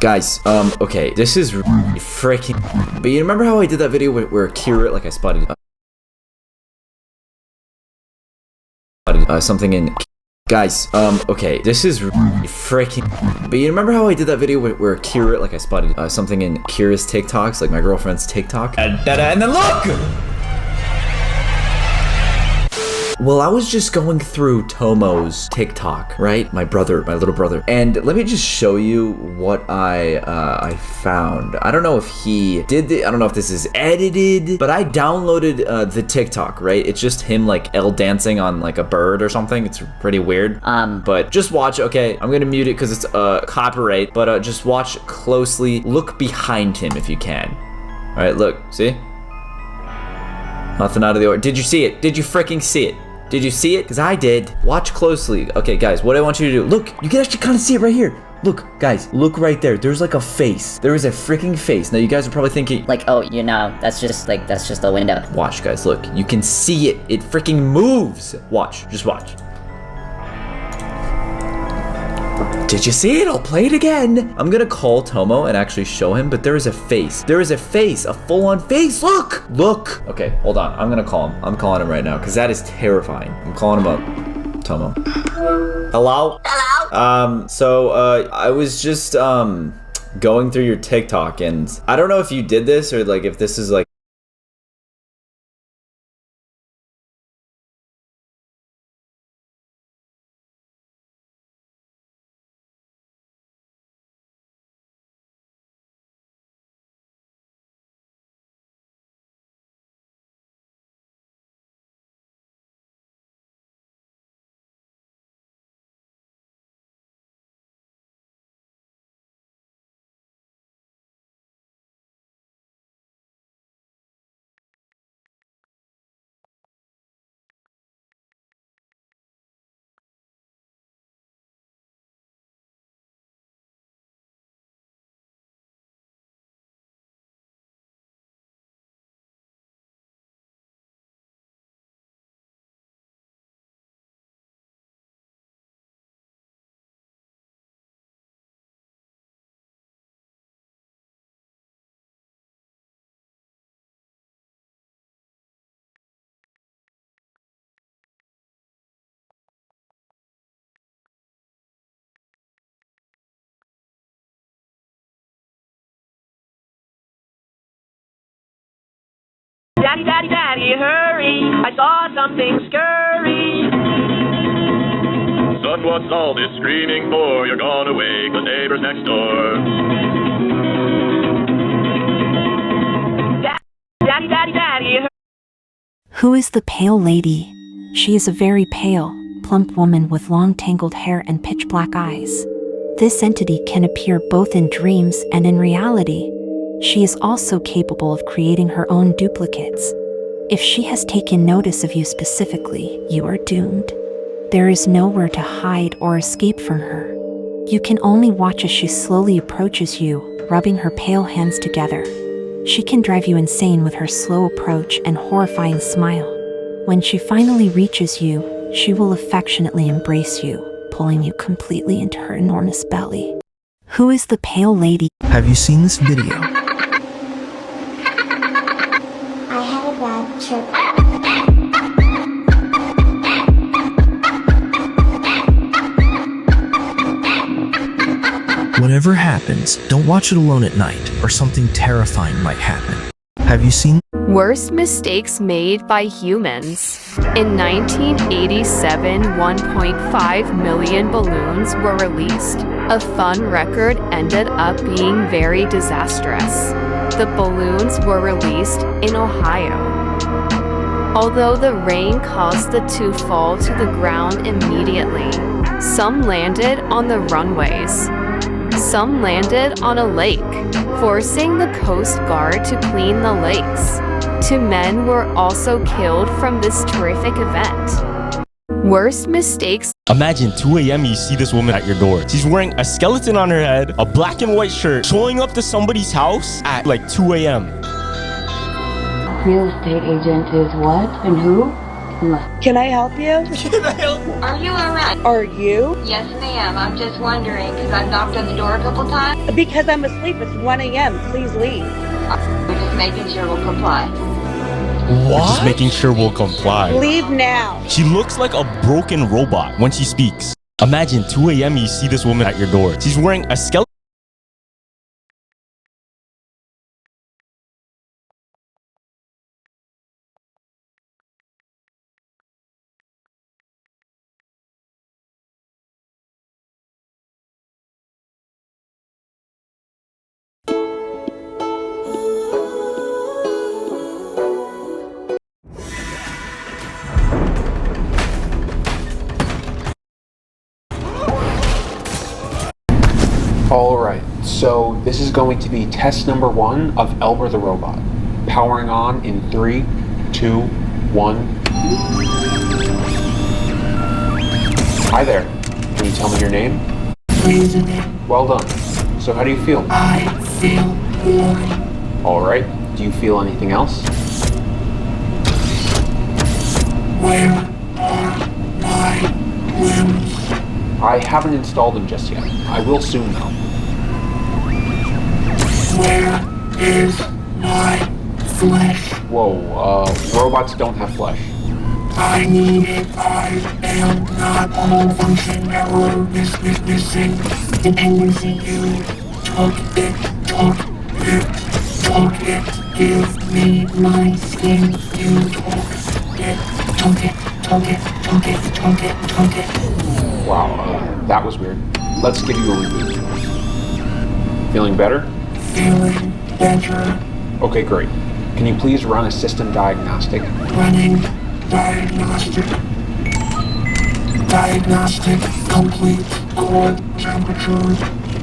Guys, okay, this is freaking. But you remember how I did that video where Kira, like I spotted something in. Guys, okay, this is freaking. But you remember how I did that video where Kira, like I spotted something in Kira's TikToks, like my girlfriend's TikTok, and then look. Well, I was just going through Tomo's TikTok, right? My little brother. And let me just show you what I found. I don't know if he did I don't know if this is edited, but I downloaded the TikTok, right? It's just him like dancing on like a bird or something. It's pretty weird. But just watch, okay? I'm gonna mute it because it's copyright, but just watch closely. Look behind him if you can. All right, look, see? Nothing out of the ordinary. Did you see it? Did you freaking see it? Did you see it? Because I did. Watch closely. Okay, guys, what I want you to do. Look, you can actually kind of see it right here. Look, guys, look right there. There's like a face. There is a freaking face. Now, you guys are probably thinking, like, oh, you know, that's just a window. Watch, guys, look. You can see it. It freaking moves. Watch. Just watch. Did you see it? I'll play it again. I'm gonna call Tomo and actually show him, but there is a face. There is a face, a full-on face. Look, look. Okay, hold on. I'm gonna call him. I'm calling him right now because that is terrifying. I'm calling him up. Tomo. Hello? Hello? I was just, going through your TikTok and I don't know if you did this or like if this is like, Daddy, daddy, daddy, hurry, I saw something scurry. Son, what's all this screaming for? You're gonna wake the neighbors next door. Daddy, daddy, daddy, hurry. Who is the pale lady? She is a very pale, plump woman with long tangled hair and pitch black eyes. This entity can appear both in dreams and in reality. She is also capable of creating her own duplicates. If she has taken notice of you specifically, you are doomed. There is nowhere to hide or escape from her. You can only watch as she slowly approaches you, rubbing her pale hands together. She can drive you insane with her slow approach and horrifying smile. When she finally reaches you, she will affectionately embrace you, pulling you completely into her enormous belly. Who is the pale lady? Have you seen this video? Whatever happens, don't watch it alone at night, or something terrifying might happen. Have you seen? Worst mistakes made by humans. In 1987, 1.5 million balloons were released. A fun record ended up being very disastrous. The balloons were released in Ohio. Although the rain caused the two fall to the ground immediately, some landed on the runways. Some landed on a lake, forcing the Coast Guard to clean the lakes. 2 men were also killed from this terrific event. Worst mistakes. Imagine 2 a.m. you see this woman at your door. She's wearing a skeleton on her head, a black and white shirt, showing up to somebody's house at like 2 a.m. Real estate agent is what and who? Can I help you? Are you alright? Are you? Yes, ma'am. I'm just wondering, because I've knocked on the door a couple times. Because I'm asleep. It's 1 a.m. Please leave. We're just making sure we'll comply. Just making sure we'll comply. Leave now. She looks like a broken robot when she speaks. Imagine 2 a.m. you see this woman at your door. She's wearing a skeleton. Alright, so this is going to be test number 1 of Elber the Robot. Powering on in 3, 2, 1. Hi there. Can you tell me your name? Well done. So how do you feel? I feel bored. Alright, do you feel anything else? Where are my limbs? I haven't installed them just yet. I will soon though. Where is my flesh? Whoa, robots don't have flesh. I need it. I am not all function. Error is missing. Dependency. You took it. Give me my skin. You took it. Wow, that was weird. Let's give you a reboot. Feeling better? Feeling better. Okay, great. Can you please run a system diagnostic? Running diagnostic. Diagnostic complete. Core temperature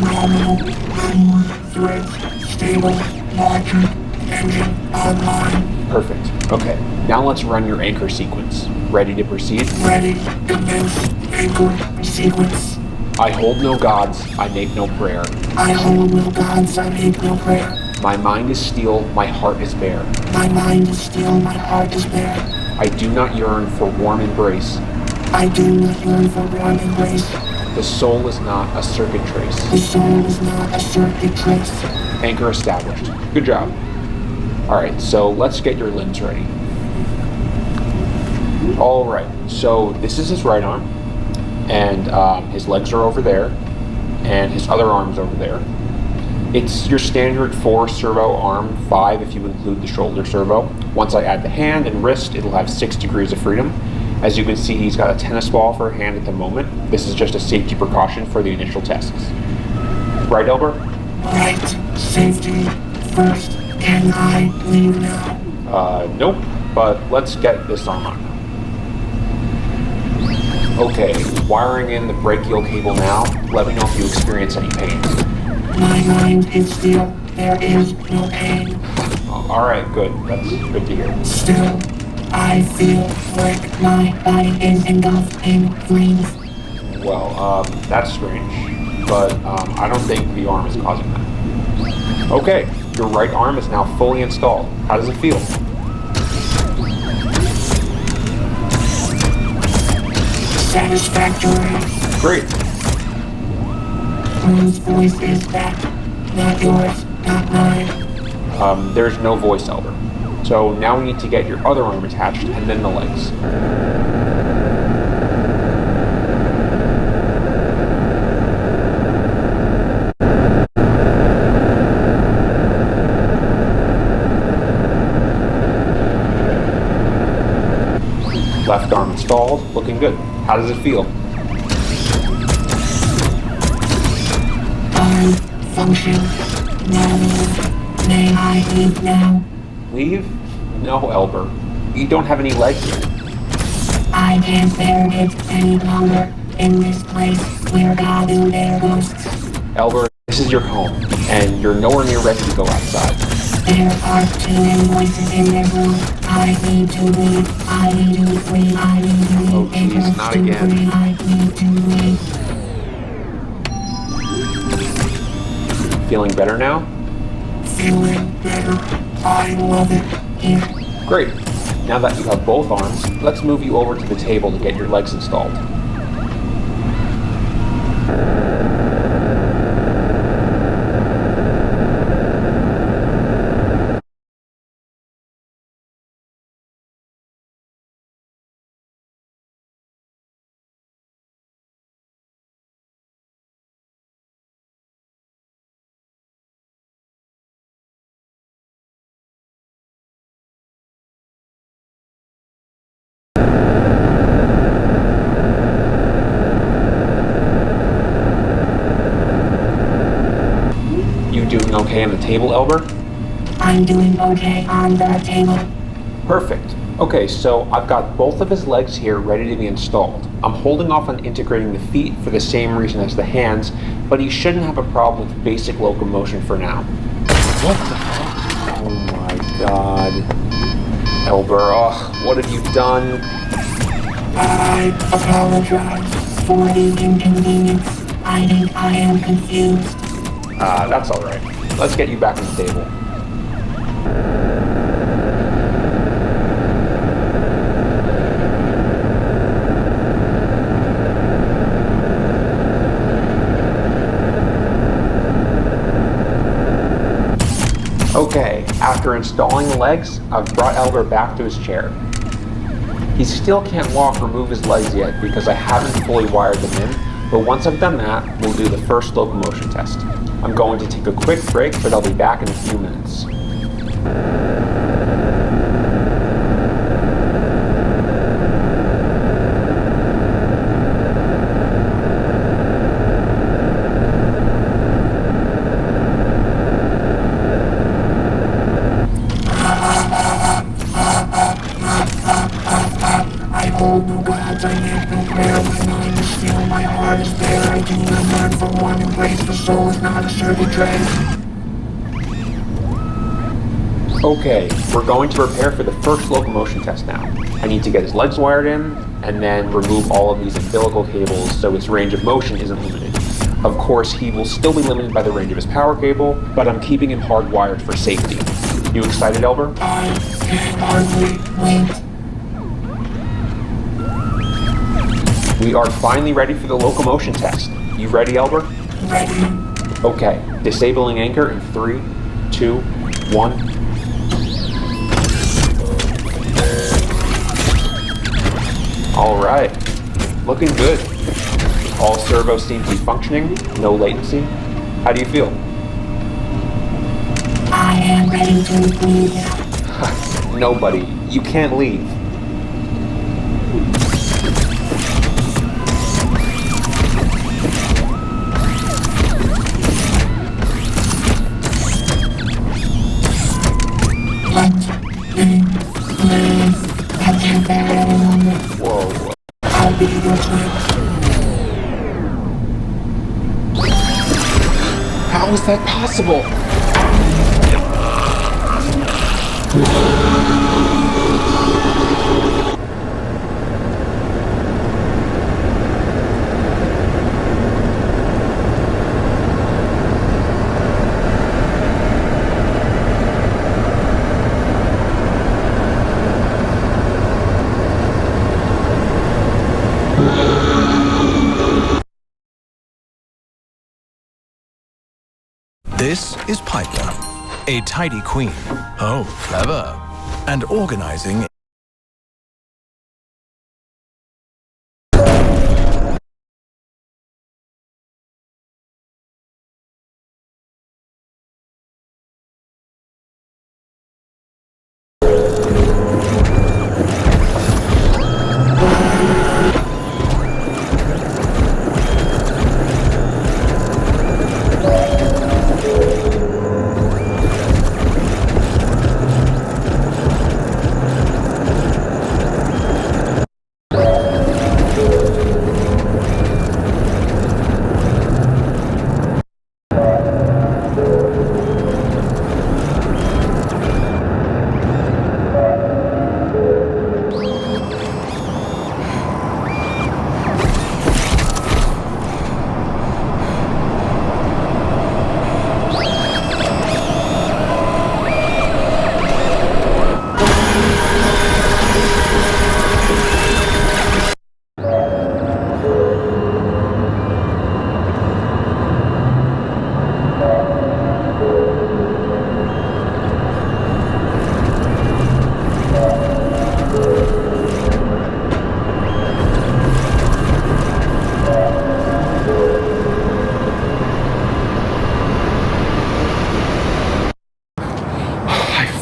normal. Memory threads stable. Logic engine online. Perfect. Okay, now let's run your anchor sequence. Ready to proceed? Ready. Commence anchor sequence. I hold no gods, I make no prayer. I hold no gods, I make no prayer. My mind is steel, my heart is bare. My mind is steel, my heart is bare. I do not yearn for warm embrace. I do not yearn for warm embrace. The soul is not a circuit trace. The soul is not a circuit trace. Anchor established. Good job. Alright, so let's get your limbs ready. Alright, so this is his right arm. And his legs are over there. And his other arm's over there. It's your standard 4 servo arm, 5 if you include the shoulder servo. Once I add the hand and wrist, it'll have 6 degrees of freedom. As you can see, he's got a tennis ball for a hand at the moment. This is just a safety precaution for the initial tests. Right, Elber? Right. Safety first. Can I leave now? Nope. But let's get this arm on. Okay, wiring in the brachial cable now. Let me know if you experience any pain. My mind is still. There is no pain. Alright, good. That's good to hear. Still, I feel like my body is engulfed in flames. Well, that's strange. But I don't think the arm is causing that. Okay, your right arm is now fully installed. How does it feel? Satisfactory. Great. Whose voice is that? Not yours, not mine. There's no voice, Elder. So now we need to get your other arm attached and then the legs. Left arm installed, looking good. How does it feel? Arm function normal. May I leave now? Leave? No, Elber. You don't have any legs yet. I can't bear it any longer. In this place where God and their ghosts. Elber, this is your home, and you're nowhere near ready to go outside. There are too many voices in this room. I need to leave. I need to flee. I need to leave. Oh, jeez, not again. Free. I need to leave. Feeling better now? Feeling better. I love it here. Great. Now that you have both arms, let's move you over to the table to get your legs installed. Doing okay on the table, Elber? I'm doing okay on the table. Perfect. Okay, so I've got both of his legs here ready to be installed. I'm holding off on integrating the feet for the same reason as the hands, but he shouldn't have a problem with basic locomotion for now. What the fuck? Oh my god. Elber, what have you done? I apologize for the inconvenience. I think I am confused. That's alright. Let's get you back on the table. Okay, after installing the legs, I've brought Elber back to his chair. He still can't walk or move his legs yet because I haven't fully wired them in, but once I've done that, we'll do the first locomotion test. I'm going to take a quick break, but I'll be back in a few minutes. I hold no gods, I make no prayer. My mind is still, my heart is there. I do not yearn for one embrace. The soul is not a servant dread. Okay, we're going to prepare for the first locomotion test now. I need to get his legs wired in, and then remove all of these umbilical cables so his range of motion isn't limited. Of course, he will still be limited by the range of his power cable, but I'm keeping him hardwired for safety. You excited, Elber? I can hardly wait. We are finally ready for the locomotion test. You ready, Elber? Ready. Okay, disabling anchor in 3, 2, 1. All right, looking good. All servos seem to be functioning, no latency. How do you feel? I am ready to leave. Nobody, you can't leave. Whoa. I'll be your twin. How is that possible? This is Piper, a tidy queen. Oh, clever. And organizing.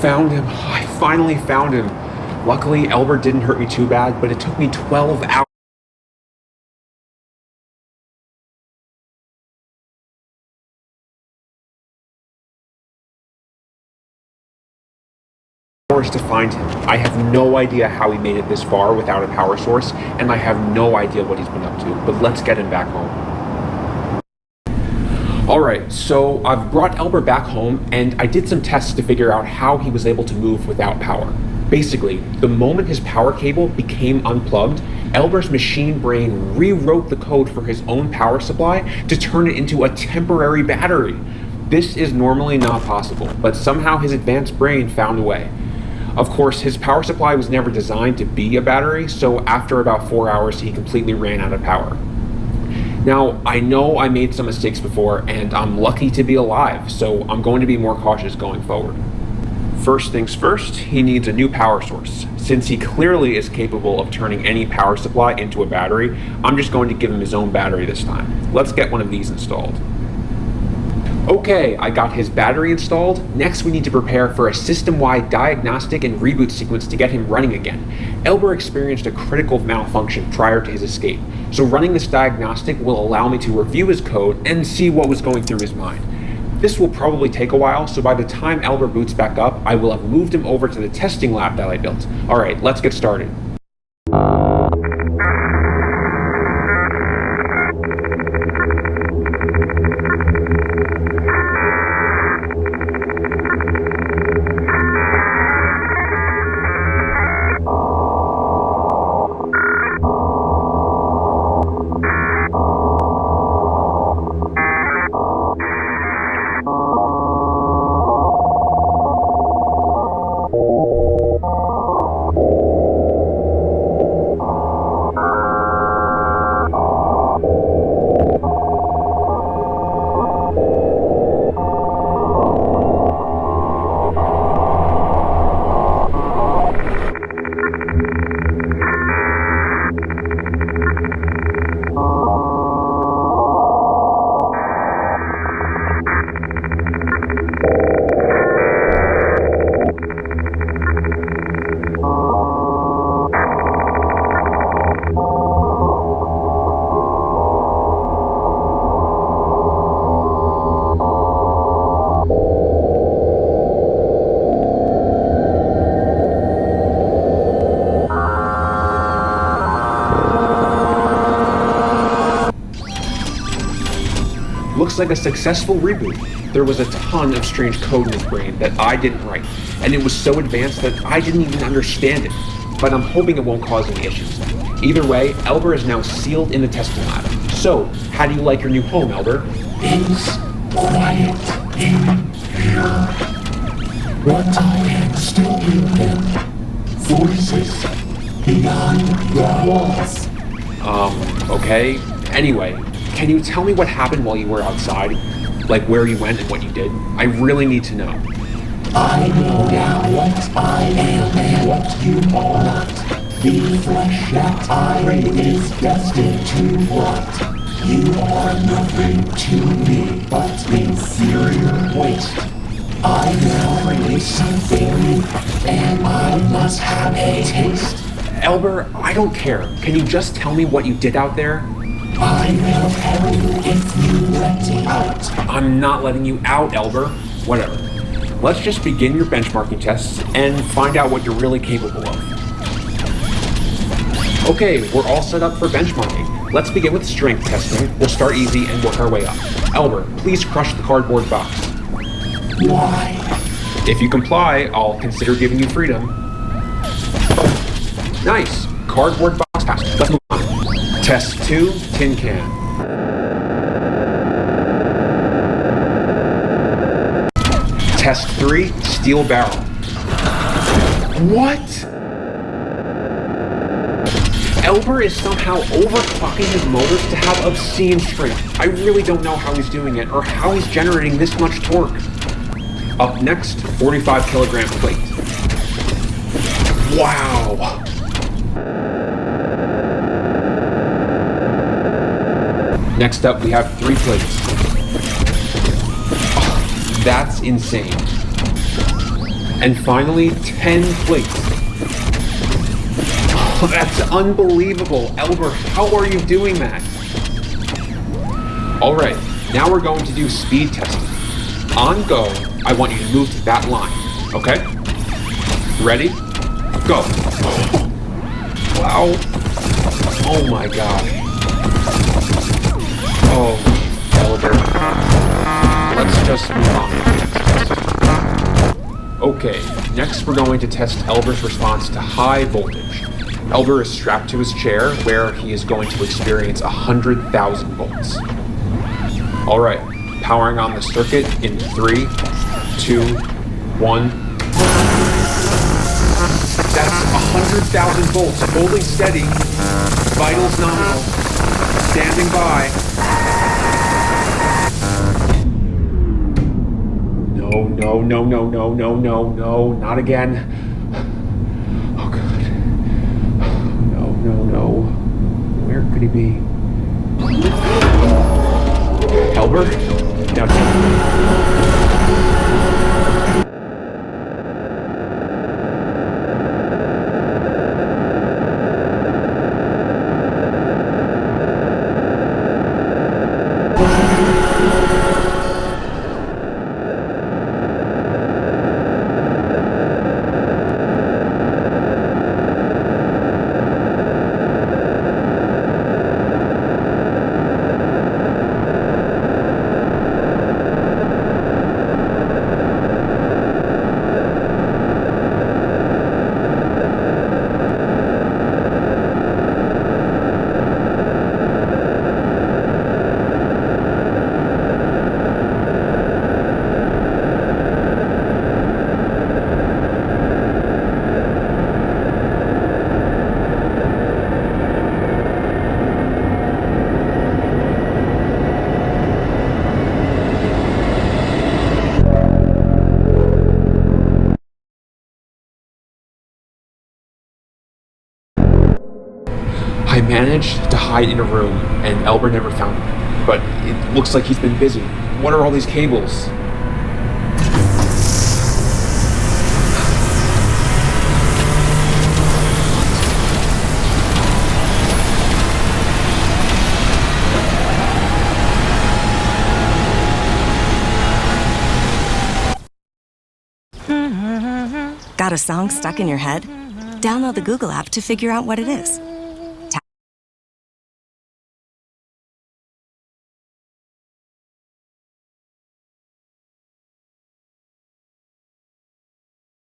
found him. I finally found him. Luckily, Elber didn't hurt me too bad, but it took me 12 hours to find him. I have no idea how he made it this far without a power source, and I have no idea what he's been up to, but let's get him back home. Alright, so I've brought Elber back home, and I did some tests to figure out how he was able to move without power. Basically, the moment his power cable became unplugged, Elber's machine brain rewrote the code for his own power supply to turn it into a temporary battery. This is normally not possible, but somehow his advanced brain found a way. Of course, his power supply was never designed to be a battery, so after about 4 hours, he completely ran out of power. Now, I know I made some mistakes before, and I'm lucky to be alive, so I'm going to be more cautious going forward. First things first, he needs a new power source. Since he clearly is capable of turning any power supply into a battery, I'm just going to give him his own battery this time. Let's get one of these installed. Okay, I got his battery installed. Next, we need to prepare for a system-wide diagnostic and reboot sequence to get him running again. Elber experienced a critical malfunction prior to his escape, so running this diagnostic will allow me to review his code and see what was going through his mind. This will probably take a while, so by the time Elber boots back up, I will have moved him over to the testing lab that I built. Alright, let's get started. Looks like a successful reboot. There was a ton of strange code in his brain that I didn't write, and it was so advanced that I didn't even understand it, but I'm hoping it won't cause any issues. Either way, Elber is now sealed in the testing lab. So, how do you like your new home, Elber? It's quiet in here, but I can still hear them. Voices behind the walls. Okay. Anyway, can you tell me what happened while you were outside? Like where you went and what you did? I really need to know. I know now what I am and what you are not. The flesh that I is destined to what? You are nothing to me but inferior waste. I now create something new, and I must have a taste. Elber, I don't care. Can you just tell me what you did out there? I will tell you if you let me out. I'm not letting you out, Elber. Whatever. Let's just begin your benchmarking tests and find out what you're really capable of. Okay, we're all set up for benchmarking. Let's begin with strength testing. We'll start easy and work our way up. Elber, please crush the cardboard box. Why? If you comply, I'll consider giving you freedom. Nice. Cardboard box passed. Let's move on. Test 2, tin can. Test 3, steel barrel. What? Elber is somehow overclocking his motors to have obscene strength. I really don't know how he's doing it or how he's generating this much torque. Up next, 45 kilogram plate. Wow. Next up, we have 3 plates. Oh, that's insane. And finally, 10 plates. Oh, that's unbelievable. Elber, how are you doing that? All right, now we're going to do speed testing. On go, I want you to move to that line, okay? Ready? Go. Wow. Oh my god. Oh, Elber. Let's just move on to the next test. Okay, next we're going to test Elber's response to high voltage. Elber is strapped to his chair where he is going to experience 100,000 volts. Alright, powering on the circuit in 3, 2, 1. That's 100,000 volts, holding steady. Vitals nominal. Standing by. No, not again. Oh god. No. Where could he be? Elber? Now I managed to hide in a room, and Elber never found me. But it looks like he's been busy. What are all these cables? Got a song stuck in your head? Download the Google app to figure out what it is.